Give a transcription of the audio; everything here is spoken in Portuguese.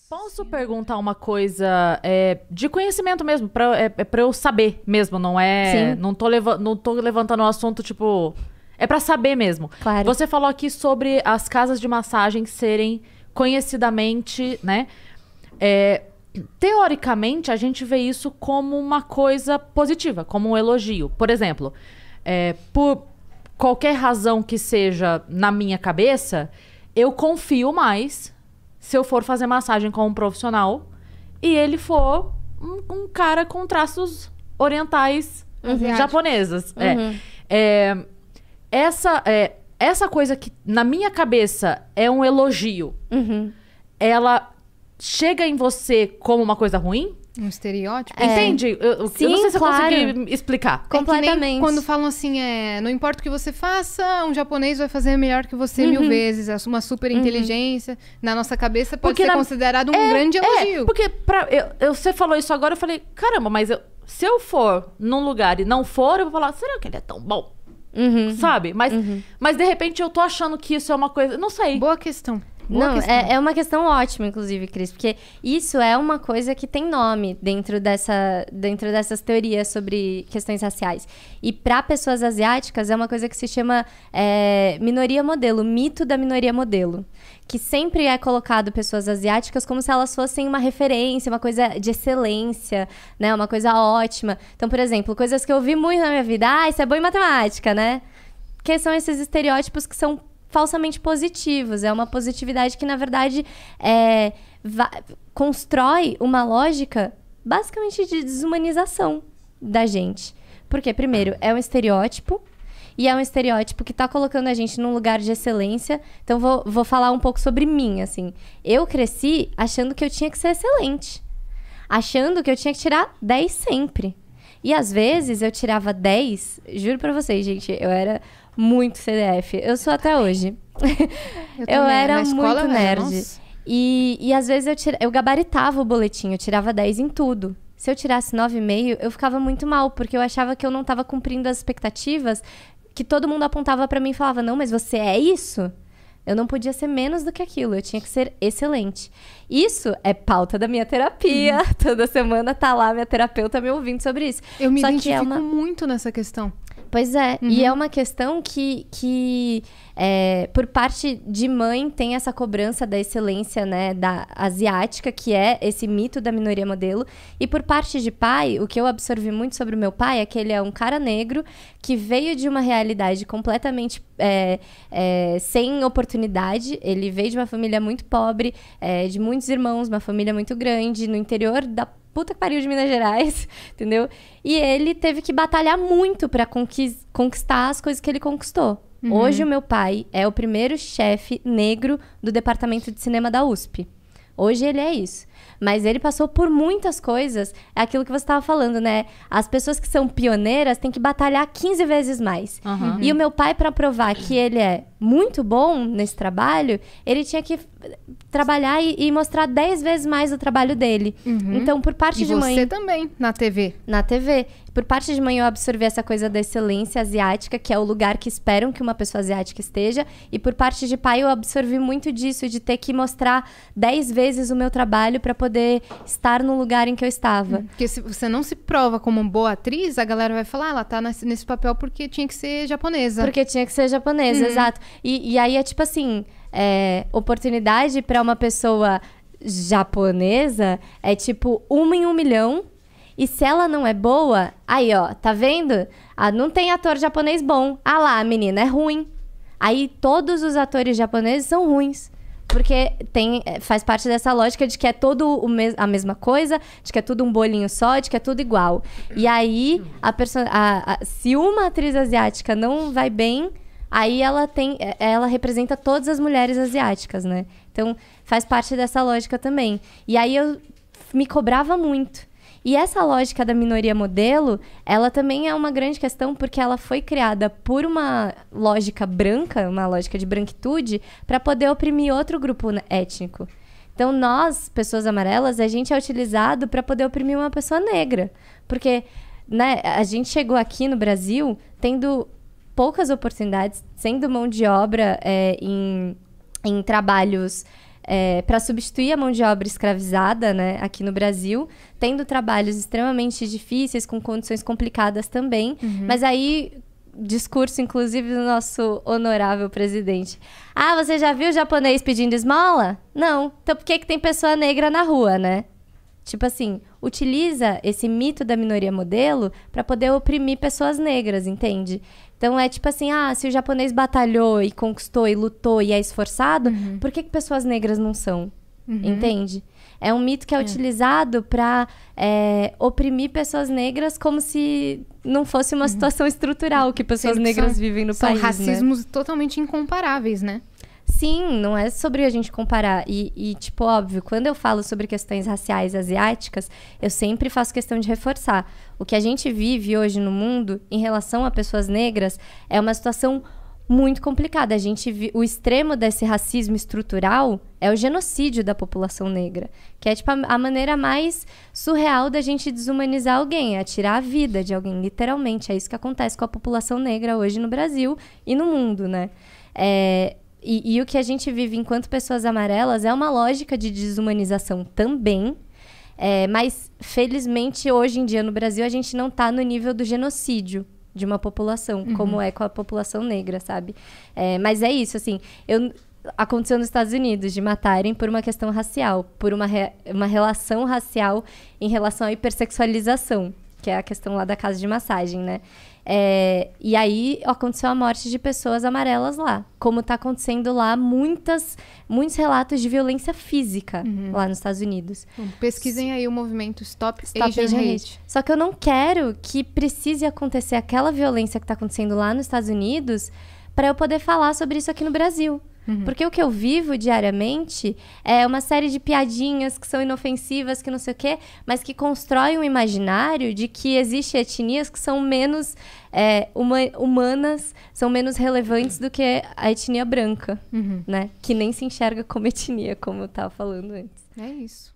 Posso perguntar uma coisa de conhecimento mesmo, pra eu saber mesmo, não é... Sim. Não tô levantando um assunto, tipo... É pra saber mesmo. Claro. Você falou aqui sobre as casas de massagem serem conhecidamente, né? Teoricamente, a gente vê isso como uma coisa positiva, como um elogio. Por exemplo, por qualquer razão que seja na minha cabeça, eu confio mais se eu for fazer massagem com um profissional e ele for um cara com traços orientais japoneses. Essa coisa que na minha cabeça é um elogio, ela chega em você como uma coisa ruim? Um estereótipo? Entende? Eu Sim, não sei se eu claro. consegui explicar. É que nem Completamente. quando falam assim, não importa o que você faça, um japonês vai fazer melhor que você 1000 vezes. É uma super inteligência. Na nossa cabeça pode Porque ser considerado um grande elogio. Porque você falou isso agora, eu falei, caramba, mas se eu for num lugar e não for, eu vou falar, será que ele é tão bom? Sabe? Mas de repente eu tô achando que isso é uma coisa... Não sei. Boa questão. Boa Não, questão. é uma questão ótima, inclusive, Cris, porque isso é uma coisa que tem nome dentro dessas teorias sobre questões raciais. E para pessoas asiáticas é uma coisa que se chama minoria modelo, mito da minoria modelo. Que sempre é colocado pessoas asiáticas como se elas fossem uma referência, uma coisa de excelência, né? Uma coisa ótima. Então, por exemplo, coisas que eu vi muito na minha vida. Isso é bom em matemática, né? Que são esses estereótipos que são falsamente positivos. É uma positividade que, na verdade, constrói uma lógica basicamente de desumanização da gente. Porque, primeiro, é um estereótipo. E é um estereótipo que tá colocando a gente num lugar de excelência. Então, vou falar um pouco sobre mim, assim. Eu cresci achando que eu tinha que ser excelente. Achando que eu tinha que tirar 10 sempre. E, às vezes, eu tirava 10. Juro pra vocês, gente, eu era muito CDF. Eu sou até hoje. Eu era muito nerd. E, às vezes, eu gabaritava o boletim. Eu tirava 10 em tudo. Se eu tirasse 9,5, eu ficava muito mal. Porque eu achava que eu não tava cumprindo as expectativas que todo mundo apontava pra mim e falava, não, mas você é isso? Eu não podia ser menos do que aquilo, eu tinha que ser excelente. Isso é pauta da minha terapia. Toda semana tá lá minha terapeuta me ouvindo sobre isso. Eu me Só que identifico muito nessa questão. Pois é, e é uma questão que por parte de mãe tem essa cobrança da excelência, né, da asiática, que é esse mito da minoria modelo. E por parte de pai, o que eu absorvi muito sobre o meu pai é que ele é um cara negro que veio de uma realidade completamente sem oportunidade. Ele veio de uma família muito pobre, de muitos irmãos, uma família muito grande, no interior da puta que pariu de Minas Gerais, entendeu? E ele teve que batalhar muito pra conquistar as coisas que ele conquistou. Hoje o meu pai é o primeiro chefe negro do departamento de cinema da USP. Hoje ele é isso. Mas ele passou por muitas coisas. É aquilo que você estava falando, né? As pessoas que são pioneiras têm que batalhar 15 vezes mais. E o meu pai, para provar que ele é muito bom nesse trabalho, ele tinha que trabalhar e mostrar 10 vezes mais o trabalho dele. Então, por parte de mãe... E você também, na TV. Na TV. Por parte de mãe, eu absorvi essa coisa da excelência asiática, que é o lugar que esperam que uma pessoa asiática esteja. E por parte de pai, eu absorvi muito disso, de ter que mostrar 10 vezes o meu trabalho para poder estar no lugar em que eu estava. Porque se você não se prova como uma boa atriz, a galera vai falar, ela tá nesse papel porque tinha que ser japonesa. Porque tinha que ser japonesa, exato. E aí é tipo assim, oportunidade para uma pessoa japonesa é tipo 1 em 1 milhão. E se ela não é boa, aí ó, tá vendo? Não tem ator japonês bom. Ah lá, a menina é ruim. Aí todos os atores japoneses são ruins. Porque faz parte dessa lógica de que é todo a mesma coisa, de que é tudo um bolinho só, de que é tudo igual. E aí, se uma atriz asiática não vai bem, aí ela representa todas as mulheres asiáticas, né? Então, faz parte dessa lógica também. E aí eu me cobrava muito. E essa lógica da minoria modelo, ela também é uma grande questão porque ela foi criada por uma lógica branca, uma lógica de branquitude, para poder oprimir outro grupo étnico. Então, nós, pessoas amarelas, a gente é utilizado para poder oprimir uma pessoa negra. Porque, né, a gente chegou aqui no Brasil tendo poucas oportunidades, sendo mão de obra em trabalhos para substituir a mão de obra escravizada, né, aqui no Brasil, tendo trabalhos extremamente difíceis, com condições complicadas também. Mas aí, discurso, inclusive, do nosso honorável presidente. Ah, você já viu o japonês pedindo esmola? Não. Então por que tem pessoa negra na rua, né? Tipo assim, utiliza esse mito da minoria modelo para poder oprimir pessoas negras, entende? Então é tipo assim, se o japonês batalhou e conquistou e lutou e é esforçado, por que pessoas negras não são? Entende? É um mito que é utilizado para oprimir pessoas negras como se não fosse uma situação estrutural que pessoas negras vivem no país, São racismos totalmente incomparáveis, né? Sim, não é sobre a gente comparar. E, tipo, óbvio, quando eu falo sobre questões raciais asiáticas, eu sempre faço questão de reforçar. O que a gente vive hoje no mundo, em relação a pessoas negras, é uma situação muito complicada. O extremo desse racismo estrutural é o genocídio da população negra, que é, tipo, a maneira mais surreal da gente desumanizar alguém, é tirar a vida de alguém, literalmente. É isso que acontece com a população negra hoje no Brasil e no mundo, né? E o que a gente vive enquanto pessoas amarelas é uma lógica de desumanização também, mas felizmente hoje em dia no Brasil a gente não está no nível do genocídio de uma população, como é com a população negra, sabe? Mas é isso, assim, aconteceu nos Estados Unidos de matarem por uma questão racial, por uma relação racial em relação à hipersexualização, que é a questão lá da casa de massagem, né? E aí aconteceu a morte de pessoas amarelas lá. Como tá acontecendo lá muitos relatos de violência física lá nos Estados Unidos. Pesquisem aí o movimento Stop Asian Hate. Só que eu não quero que precise acontecer aquela violência que tá acontecendo lá nos Estados Unidos para eu poder falar sobre isso aqui no Brasil. Porque o que eu vivo diariamente é uma série de piadinhas que são inofensivas, que não sei o quê, mas que constroem um imaginário de que existem etnias que são menos humanas, são menos relevantes do que a etnia branca, né? Que nem se enxerga como etnia, como eu estava falando antes. É isso.